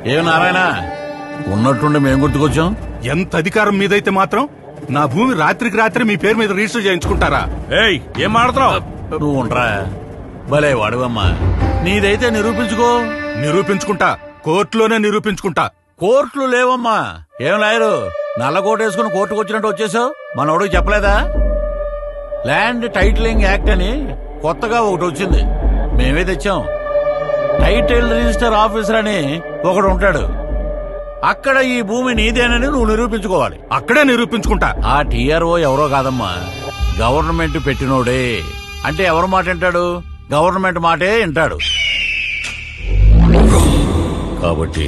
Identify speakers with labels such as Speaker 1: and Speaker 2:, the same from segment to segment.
Speaker 1: ఏ నారాయణ, ఉన్నట్టుండి మేం గుర్తుకొచ్చాం.
Speaker 2: ఎంత అధికారం మీదైతే మాత్రం నా భూమి రాత్రికి రాత్రి మీ పేరు మీద రిజిస్టర్ చేయించుకుంటారా?
Speaker 1: ఏయ్, ఏం మాడుతున్నావు నువ్వు? ఉండరా, భలే వాడువమ్మా. నీదైతే నిరూపించుకో.
Speaker 2: నిరూపించుకుంటా, కోర్టులోనే నిరూపించుకుంటా.
Speaker 1: కోర్టులు లేవమ్మా. ఏం లాయరు, నల్ల కోట్ వేసుకుని కోర్టుకు వచ్చినట్టు వచ్చేసావు? మనోడికి చెప్పలేదా? ల్యాండ్ టైటిలింగ్ యాక్ట్ అని కొత్తగా ఒకటి వచ్చింది, మేమే తెచ్చాం. టైటిల్ రిజిస్టర్ ఆఫీసర్ అని ఒకడు ఉంటాడు. అక్కడ ఈ భూమి నీదేనని నువ్వు నిరూపించుకోవాలి.
Speaker 2: అక్కడే నిరూపించుకుంటా.
Speaker 1: ఆ టీఆర్ఓ ఎవరో కాదమ్మా, గవర్నమెంట్ పెట్టినోడే. అంటే ఎవరి మాట వింటాడు? గవర్నమెంట్ మాటే వింటాడు. కాబట్టి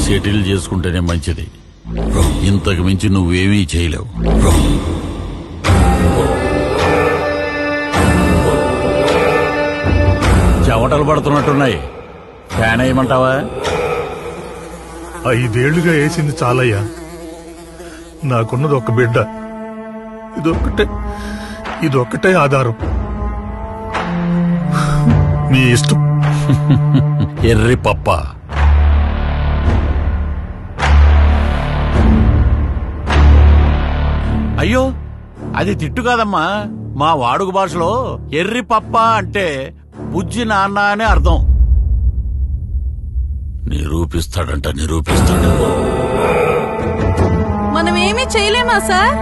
Speaker 1: సెటిల్ చేసుకుంటేనే మంచిది. ఇంతకు మించి నువ్వేమీ చేయలేవు. చెమటలు పడుతున్నట్టున్నాయి, ఫ్యాన్ వేయమంటావా?
Speaker 3: 5 ఏళ్లుగా వేసింది చాలయ్యా. నాకున్నది ఒక బిడ్డ, ఇదొక్కటే ఆధారం. మీ ఇష్టం.
Speaker 1: ఎర్రి పప్ప. అయ్యో, అది తిట్టు కాదమ్మా. మా వాడుక భాషలో ఎర్రి పప్ప అంటే బుజ్జి నాన్న అనే అర్థం. నిరూపిస్తాడంట, నిరూపిస్తాడు.
Speaker 4: మనమేమీ చేయలేమా సార్?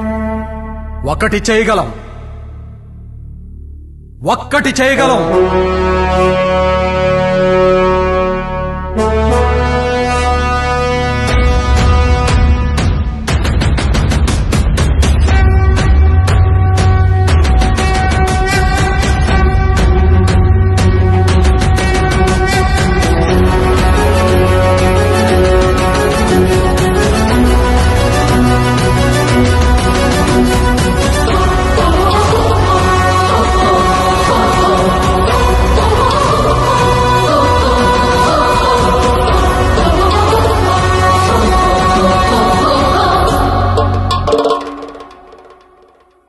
Speaker 5: ఒక్కటి చేయగలం.